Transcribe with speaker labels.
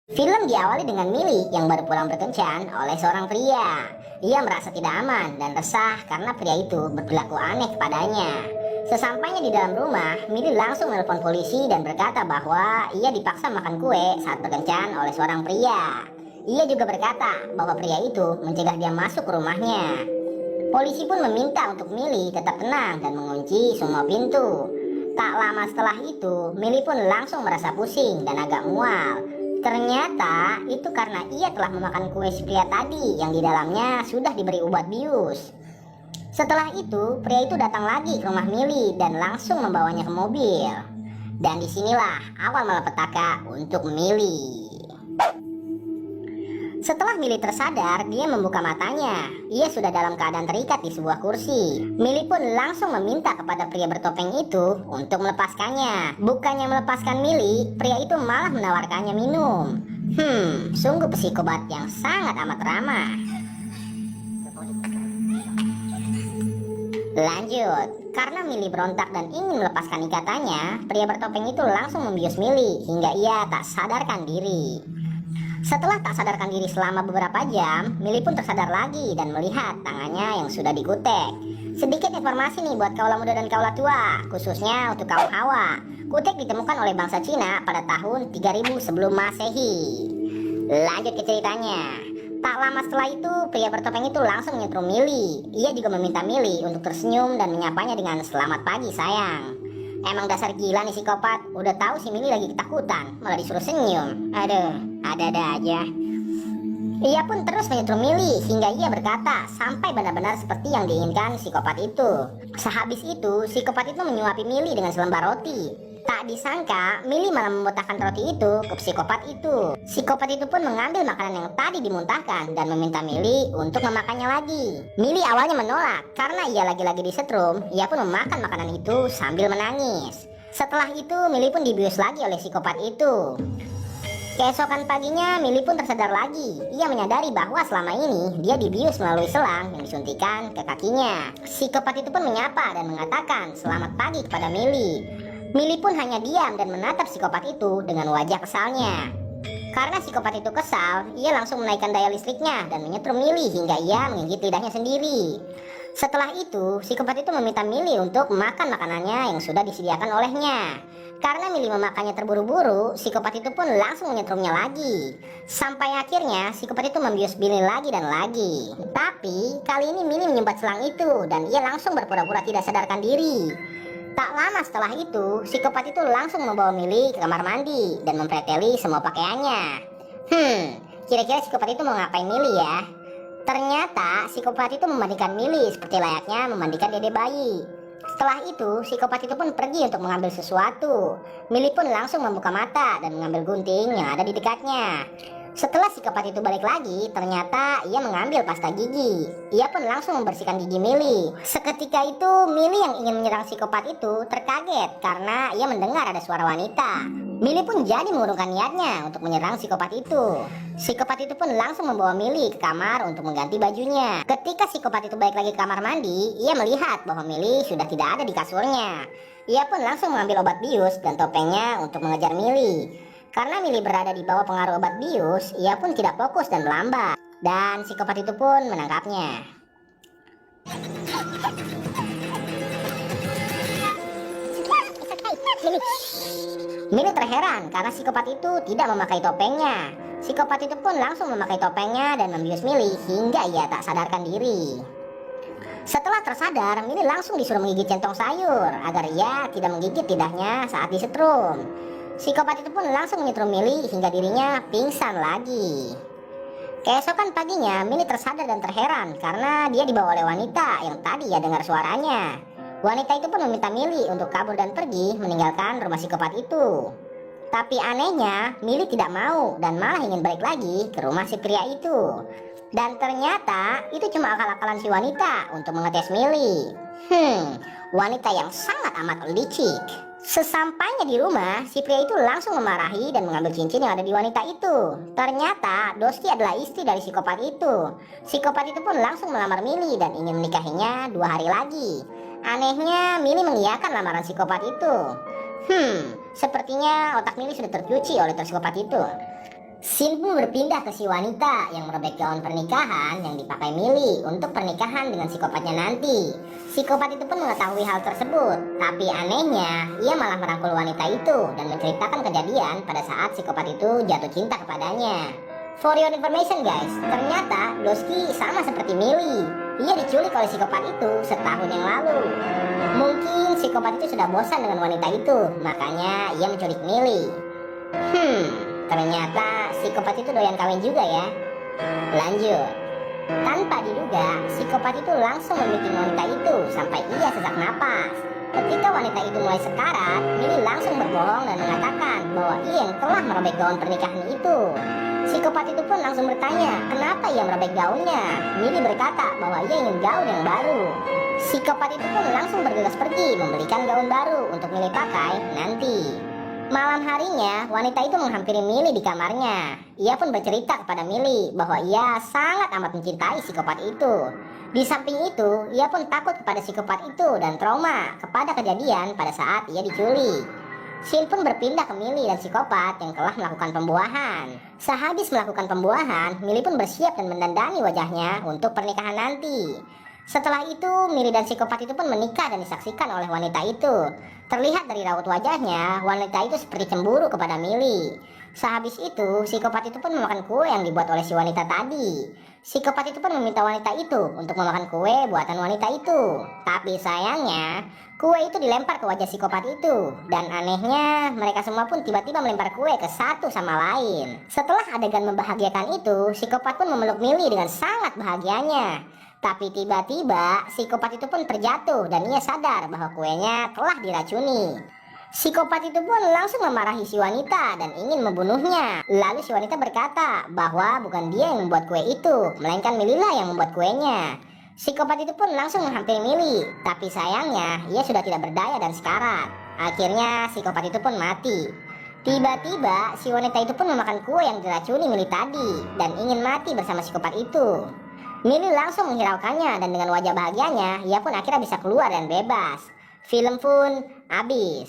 Speaker 1: Film diawali dengan Millie yang baru pulang berkencan oleh seorang pria. Ia merasa tidak aman dan resah karena pria itu berperilaku aneh kepadanya. Sesampainya di dalam rumah, Millie langsung menelpon polisi dan berkata bahwa ia dipaksa makan kue saat berkencan oleh seorang pria. Ia juga berkata bahwa pria itu mencegah dia masuk ke rumahnya. Polisi pun meminta untuk Millie tetap tenang dan mengunci semua pintu. Tak lama setelah itu, Millie pun langsung merasa pusing dan agak mual. Ternyata itu karena ia telah memakan kue si pria tadi yang di dalamnya sudah diberi obat bius. Setelah itu, pria itu datang lagi ke rumah Millie dan langsung membawanya ke mobil. Dan disinilah awal malapetaka untuk Millie. Setelah Millie tersadar, dia membuka matanya. Ia sudah dalam keadaan terikat di sebuah kursi. Millie pun langsung meminta kepada pria bertopeng itu untuk melepaskannya. Bukannya melepaskan Millie, pria itu malah menawarkannya minum. Sungguh psikopat yang sangat amat ramah. Lanjut, karena Millie berontak dan ingin melepaskan ikatannya, pria bertopeng itu langsung membius Millie hingga ia tak sadarkan diri. Setelah tak sadarkan diri selama beberapa jam, Millie pun tersadar lagi dan melihat tangannya yang sudah dikutek. Sedikit informasi nih buat kaula muda dan kaula tua, khususnya untuk kaum Hawa. Kutek ditemukan oleh bangsa Cina pada tahun 3000 sebelum Masehi. Lanjut ke ceritanya. Tak lama setelah itu, pria bertopeng itu langsung menyetrum Millie. Ia juga meminta Millie untuk tersenyum dan menyapanya dengan "Selamat pagi sayang." Emang dasar gila nih psikopat. Udah tahu si Millie lagi ketakutan, malah disuruh senyum. Aduh, ada-ada aja. Ia pun terus menyetrum Millie hingga ia berkata sampai benar-benar seperti yang diinginkan psikopat itu. Sehabis itu, psikopat itu menyuapi Millie dengan selembar roti. Tak disangka, Millie malah membotahkan roti itu ke psikopat itu. Psikopat itu pun mengambil makanan yang tadi dimuntahkan dan meminta Millie untuk memakannya lagi. Millie awalnya menolak karena ia lagi-lagi disetrum. Ia pun memakan makanan itu sambil menangis. Setelah itu, Millie pun dibius lagi oleh psikopat itu. Keesokan paginya, Millie pun tersadar lagi. Ia menyadari bahwa selama ini dia dibius melalui selang yang disuntikan ke kakinya. Psikopat itu pun menyapa dan mengatakan selamat pagi kepada Millie. Millie pun hanya diam dan menatap psikopat itu dengan wajah kesalnya. Karena psikopat itu kesal, ia langsung menaikkan daya listriknya dan menyetrum Millie hingga ia menggigit lidahnya sendiri. Setelah itu, psikopat itu meminta Millie untuk makan makanannya yang sudah disediakan olehnya. Karena Millie memakannya terburu-buru, psikopat itu pun langsung menyetrumnya lagi. Sampai akhirnya, psikopat itu membius Millie lagi dan lagi. Tapi, kali ini Millie menyumbat selang itu dan ia langsung berpura-pura tidak sadarkan diri. Tak lama setelah itu, psikopat itu langsung membawa Millie ke kamar mandi dan mempreteli semua pakaiannya. Kira-kira psikopat itu mau ngapain Millie ya? Ternyata psikopat itu memandikan Millie seperti layaknya memandikan dede bayi. Setelah itu, psikopat itu pun pergi untuk mengambil sesuatu. Millie pun langsung membuka mata dan mengambil gunting yang ada di dekatnya. Setelah psikopat itu balik lagi, ternyata ia mengambil pasta gigi. Ia pun langsung membersihkan gigi Millie. Seketika itu, Millie yang ingin menyerang psikopat itu terkaget karena ia mendengar ada suara wanita. Millie pun jadi mengurungkan niatnya untuk menyerang psikopat itu. Psikopat itu pun langsung membawa Millie ke kamar untuk mengganti bajunya. Ketika psikopat itu balik lagi ke kamar mandi, ia melihat bahwa Millie sudah tidak ada di kasurnya. Ia pun langsung mengambil obat bius dan topengnya untuk mengejar Millie. Karena Millie berada di bawah pengaruh obat bius, ia pun tidak fokus dan melambat. Dan psikopat itu pun menangkapnya. Millie terheran karena psikopat itu tidak memakai topengnya. Psikopat itu pun langsung memakai topengnya dan membius Millie hingga ia tak sadarkan diri. Setelah tersadar, Millie langsung disuruh menggigit centong sayur agar ia tidak menggigit lidahnya saat disetrum. Psikopat itu pun langsung menyetrum Millie hingga dirinya pingsan lagi. Keesokan paginya, Millie tersadar dan terheran karena dia dibawa oleh wanita yang tadi ia dengar suaranya. Wanita itu pun meminta Millie untuk kabur dan pergi meninggalkan rumah psikopat itu. Tapi anehnya, Millie tidak mau dan malah ingin balik lagi ke rumah si pria itu. Dan ternyata itu cuma akal-akalan si wanita untuk mengetes Millie. Wanita yang sangat amat licik. Sesampainya di rumah, si pria itu langsung memarahi dan mengambil cincin yang ada di wanita itu. Ternyata Dosti adalah istri dari psikopat itu. Psikopat itu pun langsung melamar Millie dan ingin menikahinya 2 hari lagi. Anehnya, Millie mengiyakan lamaran psikopat itu. Sepertinya otak Millie sudah tercuci oleh psikopat itu. Scene pun berpindah ke si wanita yang merobek gaun pernikahan yang dipakai Millie untuk pernikahan dengan psikopatnya nanti. Psikopat itu pun mengetahui hal tersebut, tapi anehnya ia malah merangkul wanita itu dan menceritakan kejadian pada saat psikopat itu jatuh cinta kepadanya. For your information guys, ternyata Dosky sama seperti Millie. Ia diculik oleh psikopat itu setahun yang lalu. Mungkin psikopat itu sudah bosan dengan wanita itu, makanya ia menculik Millie. Ternyata psikopat itu doyan kawin juga ya. Lanjut. Tanpa diduga, psikopat itu langsung memiliki wanita itu sampai ia sesak napas. Ketika wanita itu mulai sekarat, Millie langsung berbohong dan mengatakan bahwa ia yang telah merobek gaun pernikahan itu. Psikopat itu pun langsung bertanya, kenapa ia merobek gaunnya? Millie berkata bahwa ia ingin gaun yang baru. Psikopat itu pun langsung bergegas pergi membelikan gaun baru untuk Millie pakai nanti. Malam harinya, wanita itu menghampiri Millie di kamarnya. Ia pun bercerita kepada Millie bahwa ia sangat amat mencintai psikopat itu. Di samping itu, ia pun takut kepada psikopat itu dan trauma kepada kejadian pada saat ia diculik. Scene pun berpindah ke Millie dan psikopat yang telah melakukan pembuahan. Sehabis melakukan pembuahan, Millie pun bersiap dan mendandani wajahnya untuk pernikahan nanti. Setelah itu, Millie dan psikopat itu pun menikah dan disaksikan oleh wanita itu. Terlihat dari raut wajahnya, wanita itu seperti cemburu kepada Millie. Sehabis itu, psikopat itu pun memakan kue yang dibuat oleh si wanita tadi. Psikopat itu pun meminta wanita itu untuk memakan kue buatan wanita itu. Tapi sayangnya, kue itu dilempar ke wajah psikopat itu. Dan anehnya, mereka semua pun tiba-tiba melempar kue ke satu sama lain. Setelah adegan membahagiakan itu, psikopat pun memeluk Millie dengan sangat bahagianya. Tapi tiba-tiba psikopat itu pun terjatuh dan ia sadar bahwa kuenya telah diracuni. Psikopat itu pun langsung memarahi si wanita dan ingin membunuhnya. Lalu si wanita berkata bahwa bukan dia yang membuat kue itu, melainkan Millie lah yang membuat kuenya. Psikopat itu pun langsung menghampiri Millie, tapi sayangnya ia sudah tidak berdaya dan sekarat. Akhirnya psikopat itu pun mati. Tiba-tiba si wanita itu pun memakan kue yang diracuni Millie tadi dan ingin mati bersama psikopat itu. Millie langsung menghiraukannya dan dengan wajah bahagianya ia pun akhirnya bisa keluar dan bebas. Film pun habis.